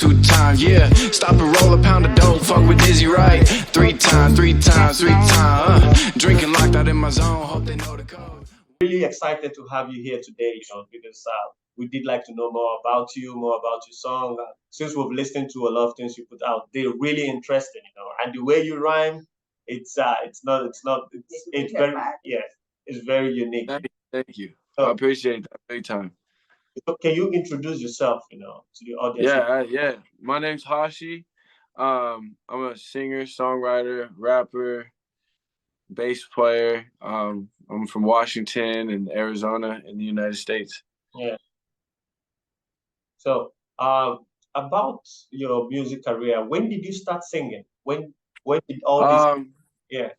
2 times, yeah. Stop and roll a pound of dope, fuck with Dizzy Wright. 3 times, 3 times, 3 times. Drinking locked out in my zone, hope they know the code. Really excited to have you here today, because we did like to know more about you, more about your song. Since we've listened to a lot of things you put out, they're really interesting, and the way you rhyme, it's very, yeah, it's very unique. Thank you. I So, appreciate that big time. so can you introduce yourself, to the audience? Yeah. My name's Hvshi. I'm a singer, songwriter, rapper, bass player. I'm from Washington and Arizona in the United States. Yeah. So, about your music career, when did you start singing? When did all this? Yeah.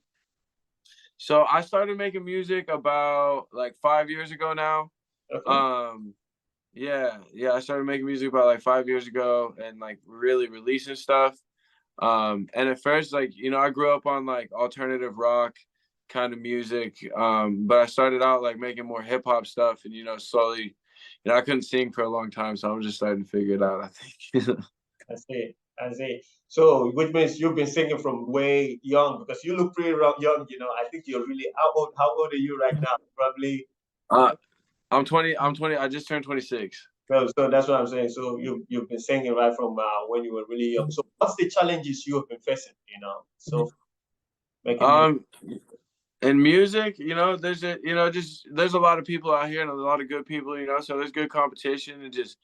So I started making music about like 5 years ago now. Okay. Yeah, I started making music about like 5 years ago and like really releasing stuff. And at first, like, I grew up on like alternative rock kind of music. But I started out like making more hip hop stuff and, slowly, I couldn't sing for a long time. So I was just starting to figure it out, I think. I see. I see. So, which means you've been singing from way young because you look pretty young. I think you're really How old are you right now? Probably. uh, I'm 20. I'm 20. I just turned 26. So that's what I'm saying. So you've been singing right from when you were really young. So what's the challenges you have been facing? So making music. In music, there's a lot of people out here and a lot of good people, so there's good competition and just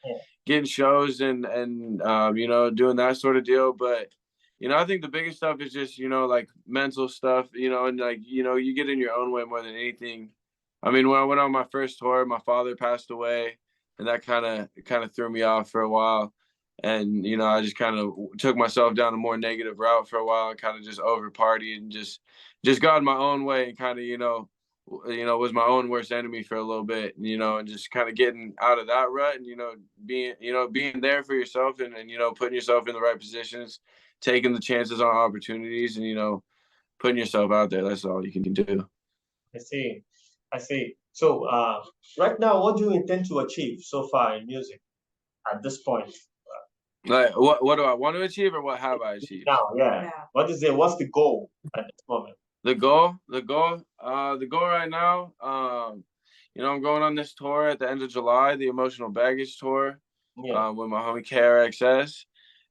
getting shows and doing that sort of deal. But, I think the biggest stuff is just, like mental stuff, and like, you get in your own way more than anything. I mean, when I went on my first tour, my father passed away and that kind of threw me off for a while. And, I just kind of took myself down a more negative route for a while and kind of just over partied and just got in my own way and kind of, was my own worst enemy for a little bit, and just kind of getting out of that rut and, being there for yourself and putting yourself in the right positions, taking the chances on opportunities and, putting yourself out there. That's all you can do. I see. I see. So right now, what do you intend to achieve so far in music at this point? Like, what do I want to achieve or what have I achieved? Now, yeah. What's the goal at this moment? The goal right now, I'm going on this tour at the end of July, the Emotional Baggage Tour, with my homie KRXS.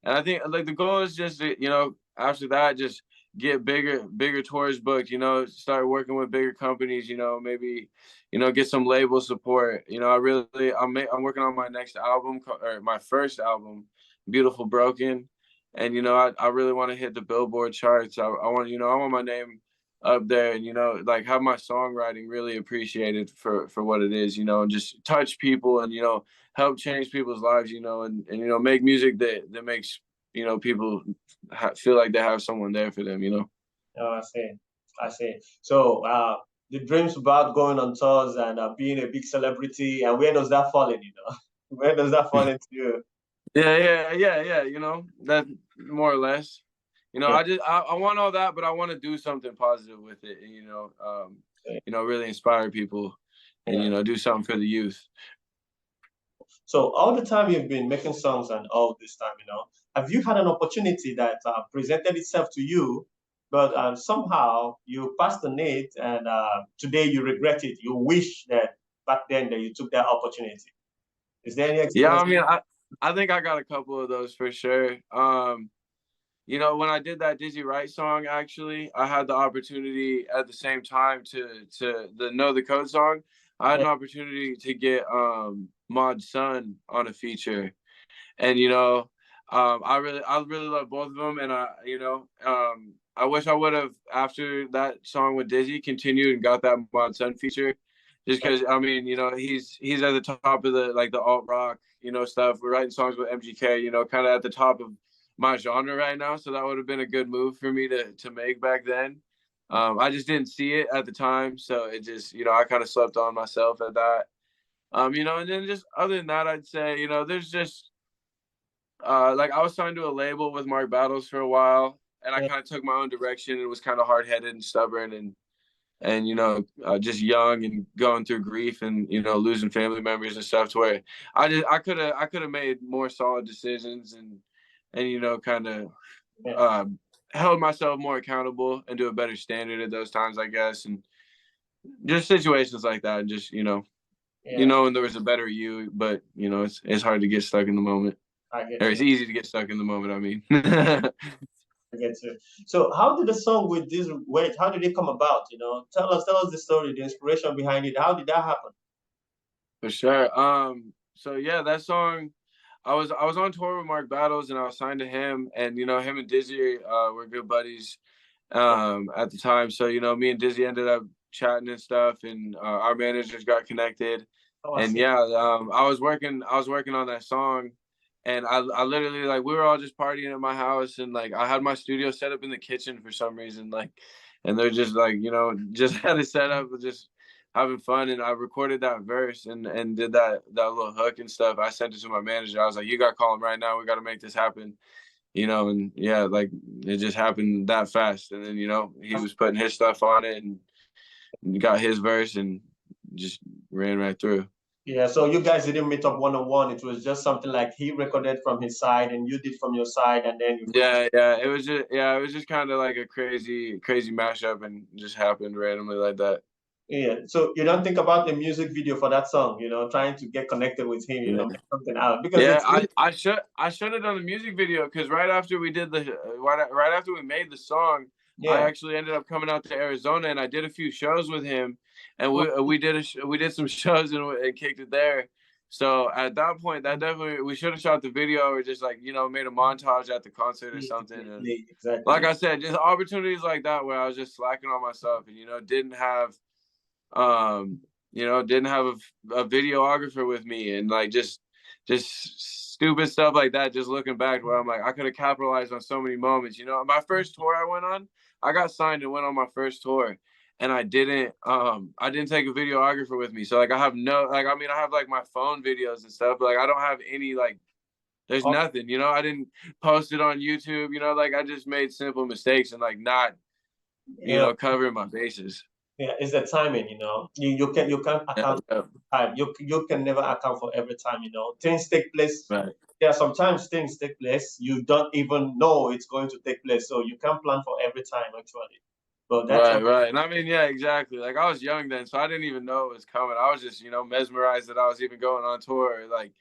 And I think like the goal is just to, after that, just get bigger tours booked, start working with bigger companies, maybe, get some label support. I'm working on my next album or my first album, Beautiful Broken. And, I really want to hit the Billboard charts. I want my name up there and, like have my songwriting really appreciated for what it is, and just touch people and, help change people's lives, and make music that makes, people feel like they have someone there for them. Oh, I see. I see. So the dreams about going on tours and being a big celebrity, and where does that fall in, Where does that fall into you? Yeah. That more or less. I want all that, but I want to do something positive with it, and really inspire people, and do something for the youth. So all the time you've been making songs and all this time, have you had an opportunity that presented itself to you, but somehow you passed on it, and today you regret it? You wish that back then that you took that opportunity. Is there any Yeah, experience? I mean, I think I got a couple of those for sure. When I did that Dizzy Wright song, actually, I had the opportunity at the same time to the Know the Code song. I had an opportunity to get Mod's son on a feature, and I really love both of them, and I wish I would have after that song with Dizzy continued and got that Mod son feature, just because I mean he's at the top of the alt rock stuff. We're writing songs with MGK, kind of at the top of my genre right now, so that would have been a good move for me to make back then. I just didn't see it at the time, so it just I kind of slept on myself at that. And then just other than that, I'd say there's just like I was signed to a label with Mark Battles for a while, and I kind of took my own direction and was kind of hard headed and stubborn and just young and going through grief and losing family members and stuff to where I could have made more solid decisions and and kind of Yeah. uh, held myself more accountable and do a better standard at those times, I guess, and just situations like that, and just Yeah. and there was a better you, but it's hard to get stuck in the moment, I get or you. it's easy to get stuck in the moment. I mean, I get you. So how did the song with this wait, how did it come about? Tell us the story, the inspiration behind it. How did that happen? for sure. So yeah, that song, I was on tour with Mark Battles, and I was signed to him, and him and Dizzy were good buddies at the time. So me and Dizzy ended up chatting and stuff, and our managers got connected, Oh, I and see. yeah, I was working on that song, and I literally, like, we were all just partying at my house, and like I had my studio set up in the kitchen for some reason, like, and they're just like just had it set up, just having fun, and I recorded that verse and did that little hook and stuff. I sent it to my manager. I was like, you got to call him right now. We got to make this happen. And yeah, like, it just happened that fast. And then, he was putting his stuff on it, and got his verse, and just ran right through. Yeah, so you guys didn't meet up one on one. It was just something like he recorded from his side and you did from your side, and then you put it. Yeah. It was just kind of like a crazy mashup, and just happened randomly like that. Yeah. So you don't think about the music video for that song, trying to get connected with him, Yeah. something out because Yeah, it's I really, I should I should have done a music video, because right after we made the song, I yeah. actually ended up coming out to Arizona, and I did a few shows with him, and Oh, we did some shows, and kicked it there. So at that point, that definitely, we should have shot the video, or just, like, made a montage at the concert or something. And exactly, like exactly. I said, just opportunities like that where I was just slacking on myself, and um didn't have a videographer with me, and like just stupid stuff like that, just looking back, where I'm like, I could have capitalized on so many moments. My first tour I went on, I got signed and went on my first tour, and I didn't take a videographer with me. So, like, I have no, like, I mean, I have, like, my phone videos and stuff, but, like, I don't have any, like, there's Oh, nothing. I didn't post it on YouTube. Like, I just made simple mistakes, and, like, not yeah, covering my bases. yeah, it's the timing, you can't Yeah, account yeah. for time. You can never account for every time, Things take place. Right. Yeah, sometimes things take place. You don't even know it's going to take place. So you can't plan for every time actually. But that's Right, what right. And I mean, yeah, exactly. Like, I was young then, so I didn't even know it was coming. I was just, mesmerized that I was even going on tour, like,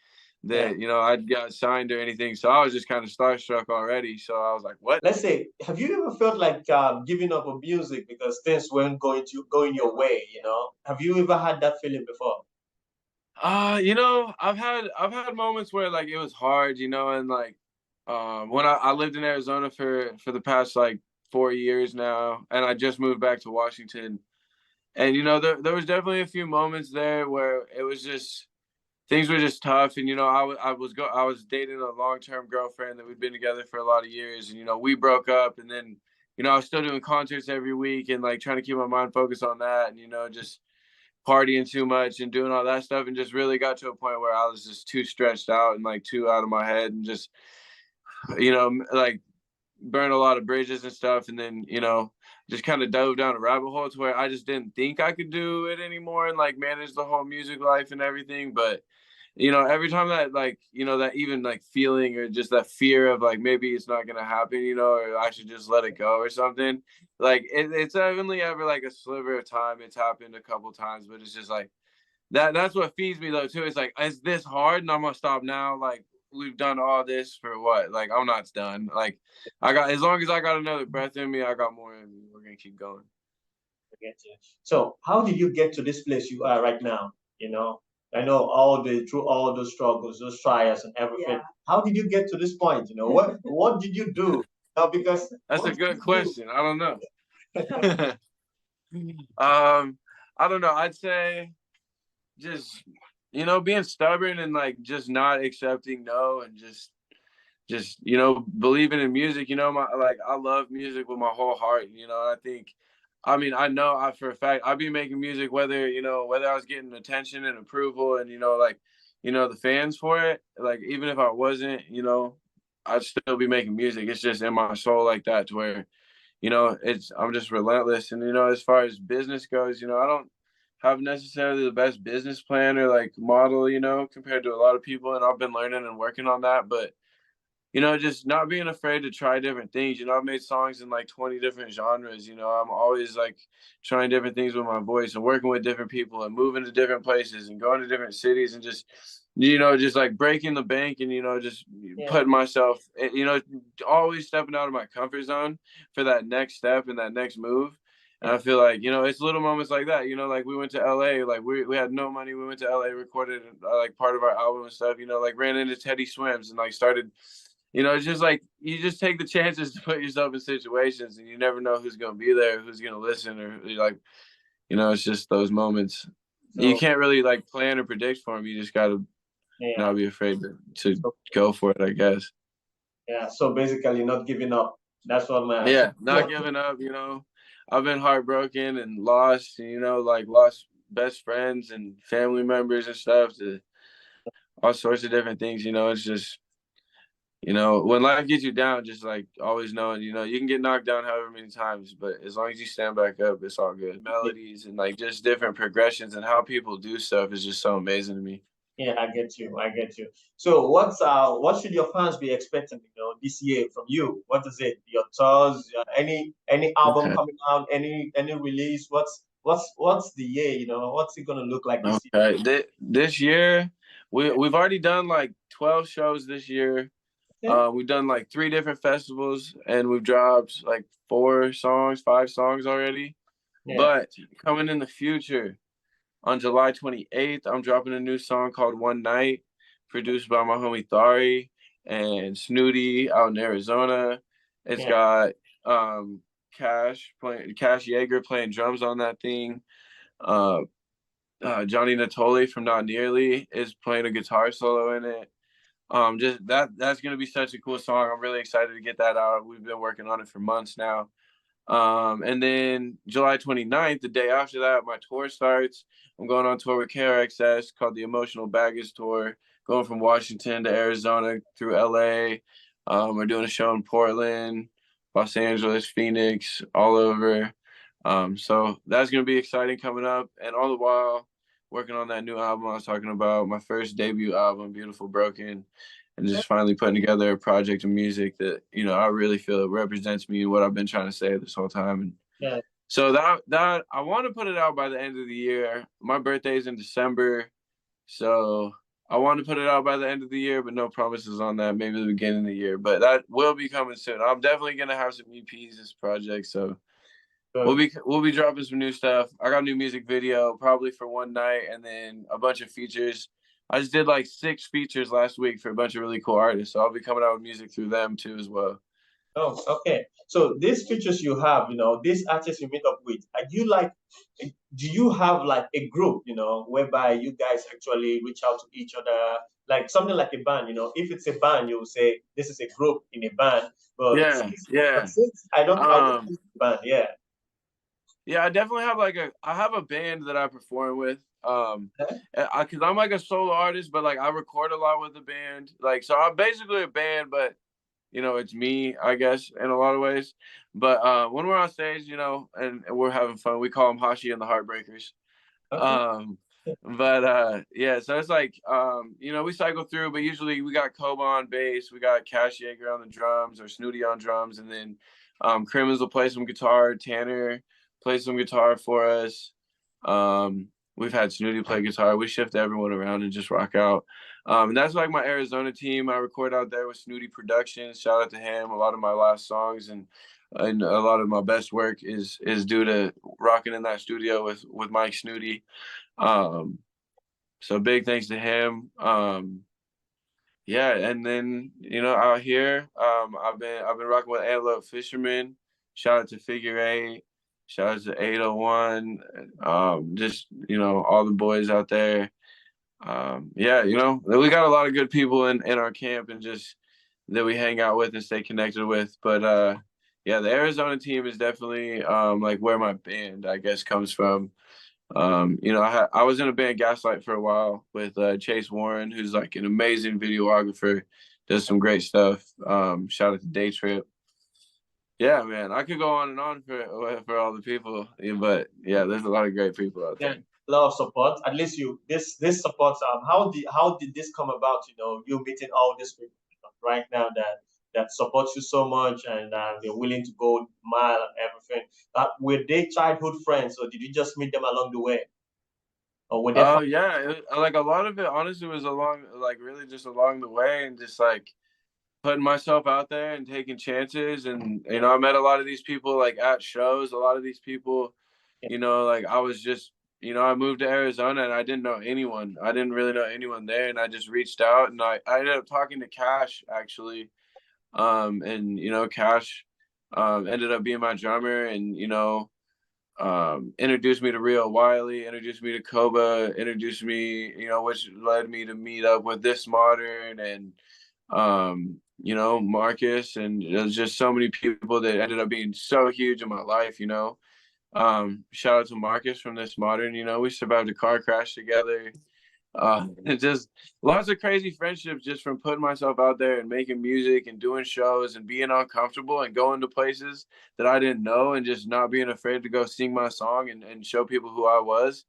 yeah. that, I got signed or anything. So I was just kind of starstruck already. So I was like, what? Let's say, have you ever felt like giving up on music because things weren't going your way, Have you ever had that feeling before? I've had moments where, like, it was hard, and, like, when I lived in Arizona for the past, like, 4 years now, and I just moved back to Washington. And there was definitely a few moments there where it was just, things were just tough. And I was dating a long-term girlfriend that we'd been together for a lot of years, and we broke up. And then I was still doing concerts every week, and, like, trying to keep my mind focused on that, and just partying too much and doing all that stuff, and just really got to a point where I was just too stretched out and, like, too out of my head, and just like, burned a lot of bridges and stuff. And then just kind of dove down a rabbit hole to where I just didn't think I could do it anymore, and, like, manage the whole music life and everything. But every time that, like, that even, like, feeling, or just that fear of, like, maybe it's not gonna happen, or I should just let it go or something, like, it's only ever, like, a sliver of time. It's happened a couple times, but it's just like that's what feeds me, though, too. It's like, is this hard and I'm gonna stop now? Like, we've done all this for what? Like, I'm not done. Like, as long as I got another breath in me, I got more in me. We're gonna keep going. I get you. So how did you get to this place you are right now? I know through all those struggles, those trials and everything. Yeah. How did you get to this point? What did you do? Because That's what a did good you question. I don't know. do? I don't know. I'd say just being stubborn, and, like, just not accepting no, and just believing in music. I love music with my whole heart. I think, I mean, I know, for a fact, I'd be making music whether I was getting attention and approval, and like, the fans for it. Like, even if I wasn't, I'd still be making music. It's just in my soul like that, to where I'm just relentless. And as far as business goes, I don't have necessarily the best business plan or, like, model, compared to a lot of people, and I've been learning and working on that. But you know, just not being afraid to try different things. You know, I've made songs in like 20 different genres. You know, I'm always like trying different things with my voice and working with different people and moving to different places and going to different cities and just, you know, just like breaking the bank and, you know, just Yeah, putting myself, you know, always stepping out of my comfort zone for that next step and that next move. And yeah, I feel like, you know, it's little moments like that. You know, like we went to LA, like we had no money. We went to LA, recorded like part of our album and stuff, you know, like ran into Teddy Swims and like started, you know, it's just like you just take the chances to put yourself in situations and you never know who's going to be there, who's going to listen, or like, you know, it's just those moments. You so can't really like plan or predict for them. You just got to yeah, not be afraid to so go for it, I guess. yeah, so basically not giving up. That's what my Yeah, not giving up, you know. I've been heartbroken and lost, you know, like lost best friends and family members and stuff to all sorts of different things, you know. It's just, you know, when life gets you down, just like always knowing, you know, you can get knocked down however many times, but as long as you stand back up, it's all good. Melodies and like just different progressions and how people do stuff is just so amazing to me. Yeah, I get you. I get you. So what should your fans be expecting, this year from you? What is it? Your tours, any album Okay. coming out, any release? What's the year, what's it gonna look like this year? Okay. This year, we've already done like 12 shows this year. Okay. We've done like 3 different festivals and we've dropped like 4 songs, 5 songs already. Yeah, But coming in the future, on July 28th, I'm dropping a new song called One Night, produced by my homie Thari and Snooty out in Arizona. It's yeah, got Cash Yeager playing drums on that thing. Uh, Johnny Natoli from Not Nearly is playing a guitar solo in it. Just that's gonna be such a cool song. I'm really excited to get that out. We've been working on it for months now. And then July 29th, the day after that, my tour starts. I'm going on tour with KRXS called the Emotional Baggage Tour, going from Washington to Arizona through LA. We're doing a show in Portland, Los Angeles, Phoenix, all over. So that's going to be exciting coming up. And all the while, working on that new album I was talking about, my first debut album, Beautiful Broken, and just finally putting together a project of music that, you know, I really feel it represents me and what I've been trying to say this whole time. And yeah. so that I want to put it out by the end of the year. My birthday is in December, so I want to put it out by the end of the year, but no promises on that. Maybe the beginning of the year, but that will be coming soon. I'm definitely gonna have some EPs this project, so Good. we'll be dropping some new stuff. I got a new music video probably for One Night, and then a bunch of features. I just did like 6 features last week for a bunch of really cool artists, so I'll be coming out with music through them too as well. Oh, okay. So these features you have, these artists you meet up with, are you like, do you have like a group, whereby you guys actually reach out to each other, like something like a band, if it's a band, you will say this is a group in a band, but Yeah, yeah. since I don't Um, think it's a band, yeah. yeah, I definitely have I have a band that I perform with. Cause I'm like a solo artist, but like I record a lot with the band. Like, so I'm basically a band, but you know, it's me, I guess, in a lot of ways. But when we're on stage, you know, and we're having fun, we call them Hvshi and the Heartbreakers. Okay. Um, but yeah, so it's like you know, we cycle through, but usually we got Koba on bass, we got Cash Yeager on the drums or Snooty on drums, and then Crimmins will play some guitar, Tanner plays some guitar for us. We've had Snooty play guitar. We shift everyone around and just rock out. And that's like my Arizona team. I record out there with Snooty Productions. Shout out to him. A lot of my last songs and a lot of my best work is due to rocking in that studio with Mike Snooty. Um, so big thanks to him. Yeah, and then you know out here, I've been rocking with Antelope Fisherman. Shout out to Figure Eight. Shout out to 801. Just you know all the boys out there. Yeah, you know we got a lot of good people in our camp and just that we hang out with and stay connected with. But yeah, the Arizona team is definitely like where my band I guess comes from. You know, I was in a band Gaslight for a while with Chase Warren, who's like an amazing videographer, does some great stuff. Shout out to Day Trip. Yeah, man, I could go on and on for all the people, yeah, but yeah, there's a lot of great people out Yeah, there. a lot of support. At least this support. How did this come about? You meeting all these people. right now that supports you so much and they're willing to go mile and everything. Were they childhood friends, or did you just meet them along the way, or were they? Oh yeah, like a lot of it honestly was along, like really just along the way, and just like putting myself out there and taking chances. And I met a lot of these people like at shows. A lot of these people, like I was just, I moved to Arizona and I didn't know anyone. I didn't really know anyone there, and I just reached out, and I ended up talking to Cash actually. And Cash ended up being my drummer, and introduced me to Rio Wiley, introduced me to Koba, introduced me, which led me to meet up with This Modern, and Marcus, and there's just so many people that ended up being so huge in my life. Shout out to Marcus from This Modern. We survived a car crash together. Just lots of crazy friendships just from putting myself out there and making music and doing shows and being uncomfortable and going to places that I didn't know, and just not being afraid to go sing my song and show people who I was.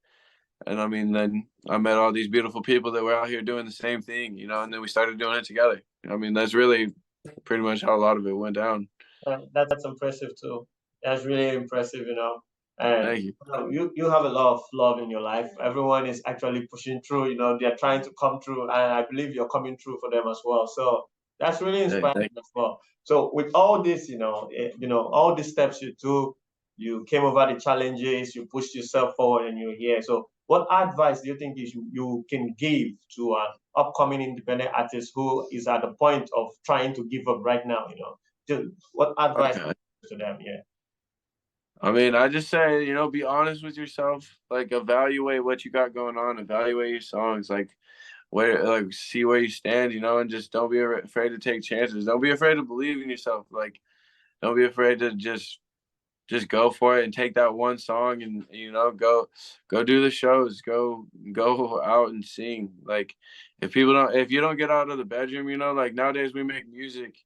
And I mean, then I met all these beautiful people that were out here doing the same thing, and then we started doing it together. I mean, that's really pretty much how a lot of it went down. That's impressive too. That's really impressive, And Thank you. you have a lot of love in your life. Everyone is actually pushing through. They're trying to come through, and I believe you're coming through for them as well. So that's really Hey, inspiring as well. So with all this, all the steps you took, you came over the challenges, you pushed yourself forward, and you're here. So what advice do you think you can give to an upcoming independent artist who is at the point of trying to give up right now? What advice okay. to them? Yeah. I mean, I just say, be honest with yourself. Like, evaluate what you got going on. Evaluate your songs. Like, see where you stand. And just don't be afraid to take chances. Don't be afraid to believe in yourself. Like, don't be afraid to just go for it and take that one song, and go do the shows. Go out and sing. Like, if you don't get out of the bedroom, like nowadays we make music,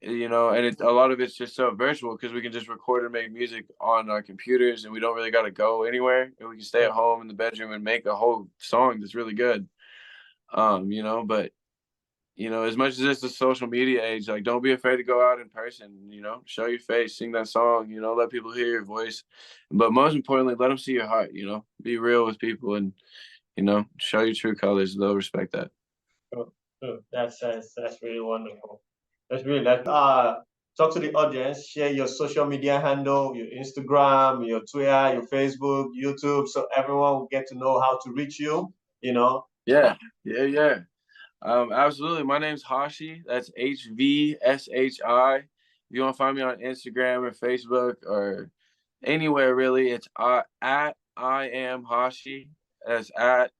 and a lot of it's just so virtual because we can just record and make music on our computers, and we don't really got to go anywhere, and we can stay at home in the bedroom and make a whole song that's really good. But as much as it's a social media age, like, don't be afraid to go out in person, show your face, sing that song, let people hear your voice. But most importantly, let them see your heart, be real with people, and, show your true colors. They'll respect that. True. That's really wonderful. That's really that. Talk to the audience. Share your social media handle, your Instagram, your Twitter, your Facebook, YouTube, so everyone will get to know how to reach you. Yeah. Yeah. Absolutely. My name's Hvshi. That's Hvshi. If you want to find me on Instagram or Facebook or anywhere really, it's at I am Hvshi. That's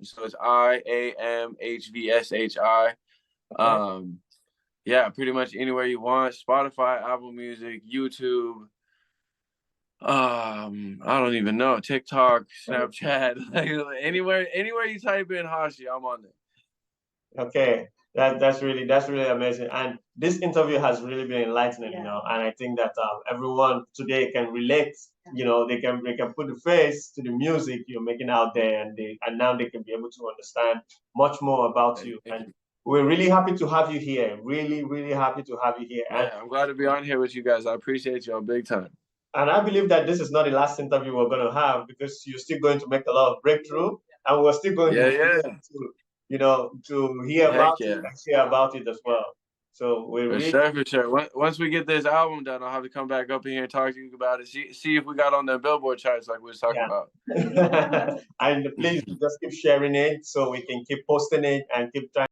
so it's IAMHVSHI. Okay. Yeah, pretty much anywhere you want. Spotify, Apple Music, YouTube. I don't even know. TikTok, Snapchat, like, anywhere you type in Hvshi, I'm on there. Okay, that's really amazing. And this interview has really been enlightening, And I think that everyone today can relate. They can put the face to the music you're making out there, and now they can be able to understand much more about you. And we're really happy to have you here. Really, really happy to have you here. Yeah, I'm glad to be on here with you guys. I appreciate y'all big time. And I believe that this is not the last interview we're going to have, because you're still going to make a lot of breakthrough, and we're still going to hear about Heck it yeah. and share about it as well. So we really, For sure. Once we get this album done, I'll have to come back up in here and talk to you about it. See if we got on the Billboard charts like we was talking about. and please just keep sharing it so we can keep posting it and keep trying